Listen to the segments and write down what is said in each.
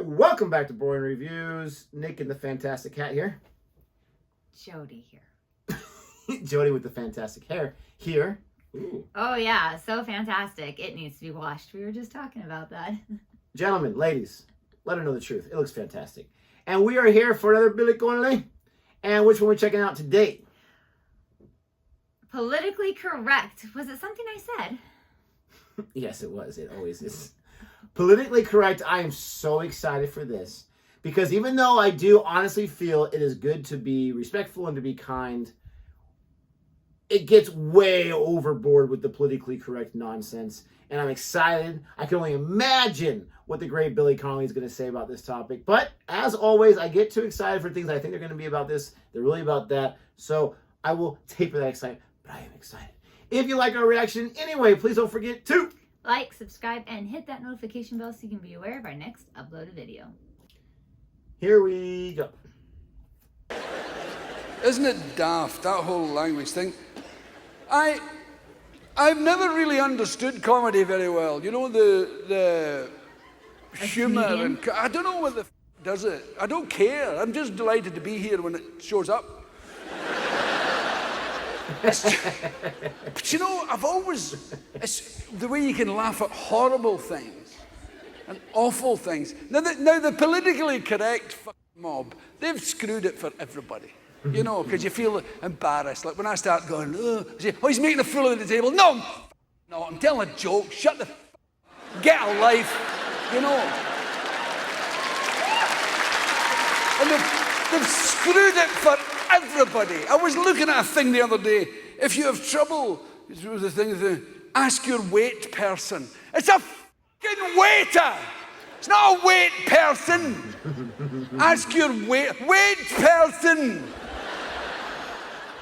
welcome back to Boring Reviews. Nick and the Fantastic Hat here. Jodi here. Jodi with the fantastic hair here. Ooh. Oh yeah, so fantastic. It needs to be washed. We were just talking about that. Gentlemen, ladies, let her know the truth. It looks fantastic. And we are here for another Billy Connolly. And which one are we checking out today? Politically correct. Was it something I said? Yes, it was. It always is. Politically correct. I am so excited for this. Because even though I do honestly feel it is good to be respectful and to be kind, it gets way overboard with the politically correct nonsense. And I'm excited. I can only imagine what the great Billy Connolly is going to say about this topic. But as always, I get too excited for things I think they're going to be about this. They're really about that. So I will taper that excitement. But I am excited. If you like our reaction anyway, please don't forget to like, subscribe, and hit that notification bell so you can be aware of our next uploaded video. Here we go. Isn't it daft, that whole language thing? I've never really understood comedy very well. You know, the humor, and I don't know what the does it. I don't care. I'm just delighted to be here when it shows up. But you know, it's the way you can laugh at horrible things and awful things. Now the politically correct mob, they've screwed it for everybody. You know, because you feel embarrassed. Like when I start going, oh, he's making a fool of the table. No, I'm telling a joke. Shut the get a life, you know. And they've screwed it for everybody. I was looking at a thing the other day. If you have trouble, the thing, ask your wait person. It's a fucking waiter. It's not a wait person. Ask your wait person.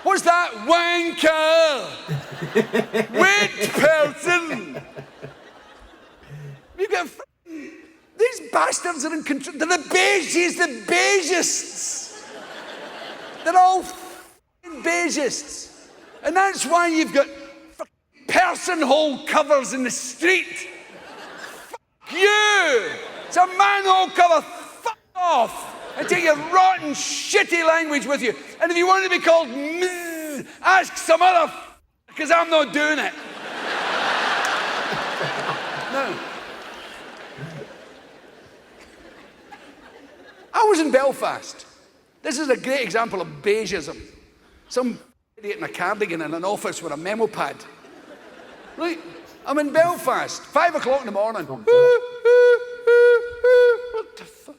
What's that? Wanker! Wait person! You get these bastards are in control. They're the beiges, the beigeists. They're all beigeists. And that's why you've got personhole covers in the street. Fuck you! It's a manhole cover. Fuck off! And take your rotten, shitty language with you. And if you want to be called Ms., ask some other because I'm not doing it. No. I was in Belfast. This is a great example of beigeism. Some idiot in a cardigan in an office with a memo pad. Right? I'm in Belfast, 5 o'clock in the morning. What the fuck?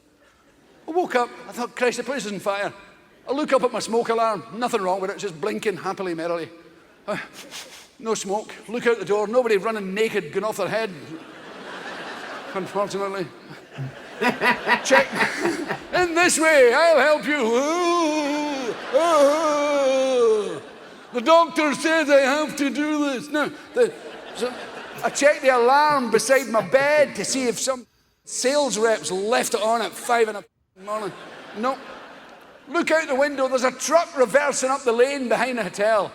I woke up, I thought, Christ, the place is on fire. I look up at my smoke alarm, nothing wrong with it, just blinking happily, merrily. No smoke. Look out the door, nobody running naked, going off their head. Unfortunately. Check. In this way, I'll help you. The doctor says I have to do this. No, I checked the alarm beside my bed to see if some sales reps left it on at 5 in the morning. No. Look out the window, there's a truck reversing up the lane behind the hotel.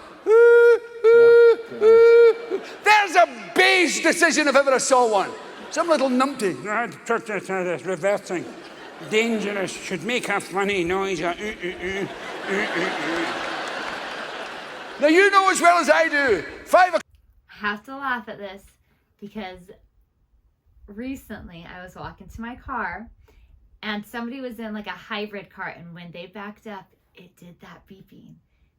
There's a beige decision if ever I saw one. Some little numpty. The truck that's reversing. Dangerous. Should make a funny noise. Now you know as well as I do. 5 o'clock. I have to laugh at this because recently I was walking to my car and somebody was in like a hybrid car, and when they backed up, it did that beeping.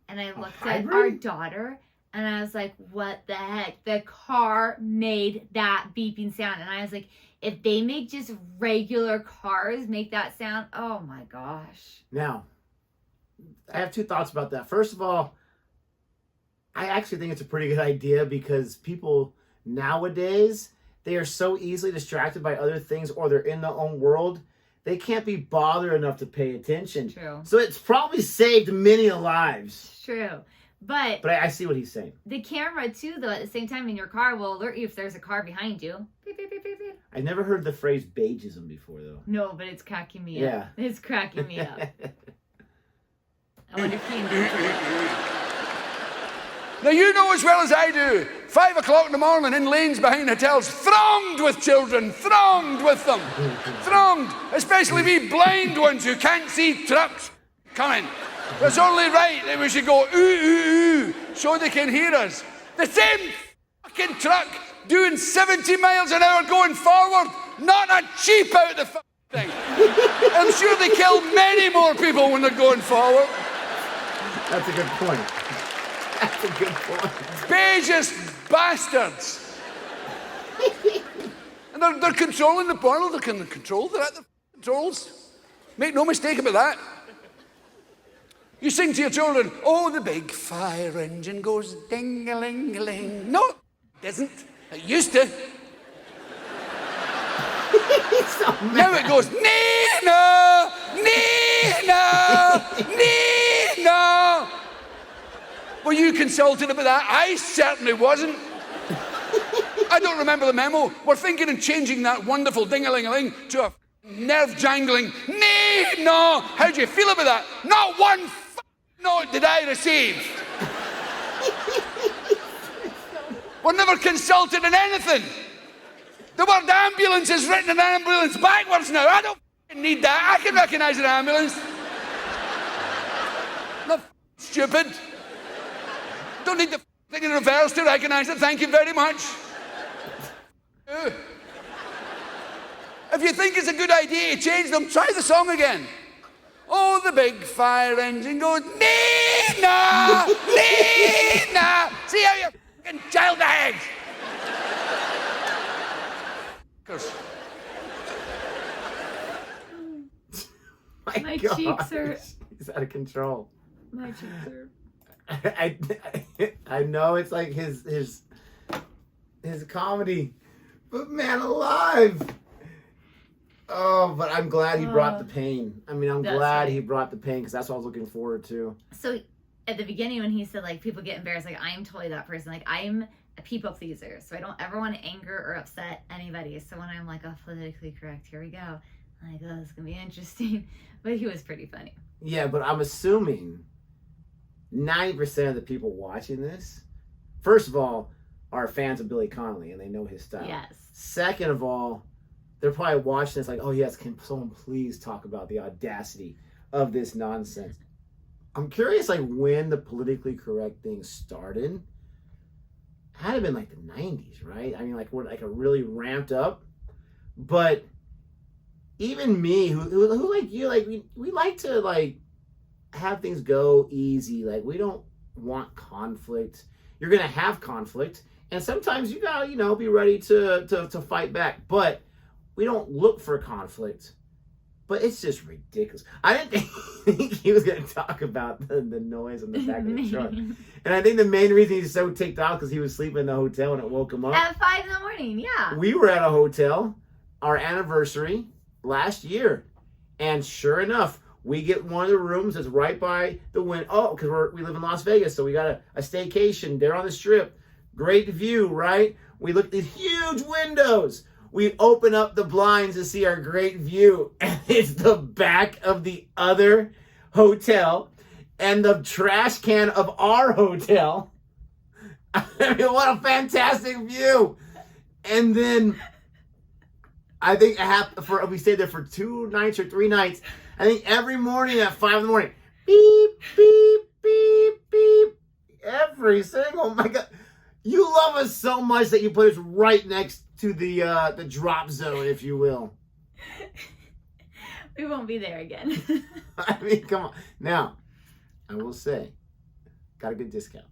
And I looked at our daughter and I was like, what the heck? The car made that beeping sound. And I was like, if they make just regular cars make that sound, oh my gosh. Now, I have two thoughts about that. First of all, I actually think it's a pretty good idea because people nowadays, they are so easily distracted by other things, or they're in their own world. They can't be bothered enough to pay attention. True. So it's probably saved many lives. True. But I see what he's saying. The camera, too, though, at the same time in your car will alert you if there's a car behind you. Beep, beep, beep, beep, beep. I never heard the phrase beigeism before, though. No, but it's cracking me Yeah. up. It's cracking me up. I wonder if he Now, you know as well as I do, 5 o'clock in the morning in lanes behind hotels, thronged with children, thronged with them, thronged, especially we blind ones who can't see trucks coming. It's only right that we should go ooh, ooh, ooh, so they can hear us. The same fucking truck doing 70 miles an hour going forward, not a cheap out of the fucking thing. I'm sure they kill many more people when they're going forward. That's a good point. That's a good point. Spacious bastards. And they're controlling the world. They can control. They're at the controls. Make no mistake about that. You sing to your children, oh, the big fire engine goes ding-a-ling-a-ling. No, it doesn't. It used to. So Now it goes, Nina, Nina, Nina. Were you consulted about that? I certainly wasn't. I don't remember the memo. We're thinking of changing that wonderful ding-a-ling-a-ling to a nerve-jangling, Nina. How do you feel about that? Not one note did I receive. We're never consulted in anything. The word ambulance is written in ambulance backwards now. I don't need that. I can recognize an ambulance. Not stupid. Don't need the thing in reverse to recognize it. Thank you very much. If you think it's a good idea to change them, try the song again. Oh, the big fire engine goes, Nina, Nina. See how you fucking child ahead. My cheeks are. He's out of control. My cheeks are. I know it's like his comedy, but man alive. Oh, but I'm glad he brought the pain. I mean, I'm That's glad right. he brought the pain because that's what I was looking forward to. So at the beginning when he said like people get embarrassed, like I'm totally that person. Like I'm a people pleaser, so I don't ever want to anger or upset anybody. So when I'm like, oh, politically correct, here we go. I'm like, oh, this is gonna be interesting. But he was pretty funny. Yeah, but I'm assuming 90% of the people watching this, first of all, are fans of Billy Connolly and they know his style. Yes. Second of all, they're probably watching this like, oh yes, can someone please talk about the audacity of this nonsense? I'm curious, like, when the politically correct thing started. Had to been like the 90s, right? I mean, like, we're like a really ramped up. But even me, who like you, like we like to like have things go easy. Like, we don't want conflict. You're gonna have conflict, and sometimes you gotta, be ready to fight back. But we don't look for conflict. But it's just ridiculous. I didn't think he was going to talk about the noise in the back of the truck. And I think the main reason he's so ticked off because he was sleeping in the hotel and it woke him up. At 5 a.m, yeah. We were at a hotel, our anniversary last year. And sure enough, we get one of the rooms that's right by the window. Oh, because we live in Las Vegas, so we got a staycation there on the Strip. Great view, right? We look at these huge windows. We open up the blinds to see our great view, and it's the back of the other hotel and the trash can of our hotel. I mean, what a fantastic view. And then I think we stayed there for 2 nights or 3 nights. I think every morning at 5 in the morning, beep, beep, beep, beep. Every single, oh my God. You love us so much that you put us right next to the drop zone, if you will. We won't be there again. I mean, come on. Now, I will say, got a good discount.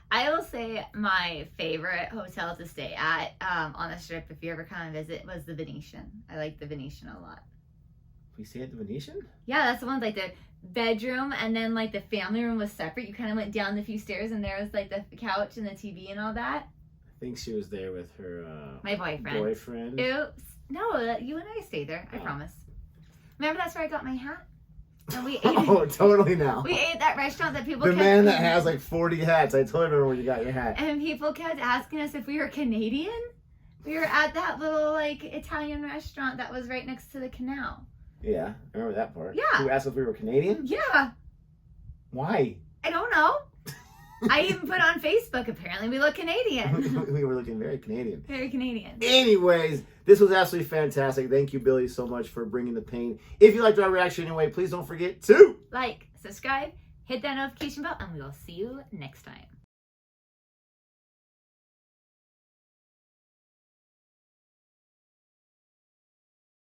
I will say my favorite hotel to stay at on the Strip, if you ever come and visit, was the Venetian. I like the Venetian a lot. We stay at the Venetian? Yeah, that's the one with like the bedroom and then like the family room was separate. You kind of went down the few stairs and there was like the couch and the TV and all that. I think she was there with her My boyfriend. Oops. No, you and I stayed there. I promise. Remember that's where I got my hat? And we ate Oh, totally now. We ate at that restaurant that people The kept... man that has like 40 hats. I totally remember where you got your hat. And people kept asking us if we were Canadian. We were at that little like Italian restaurant that was right next to the canal. Yeah, I remember that part. Yeah. Who asked if we were Canadian? Yeah. Why? I don't know. I even put on Facebook, apparently we look Canadian. We were looking very Canadian. Very Canadian. Anyways, this was absolutely fantastic. Thank you, Billy, so much for bringing the pain. If you liked our reaction anyway, please don't forget to Like, subscribe, hit that notification bell, and we will see you next time.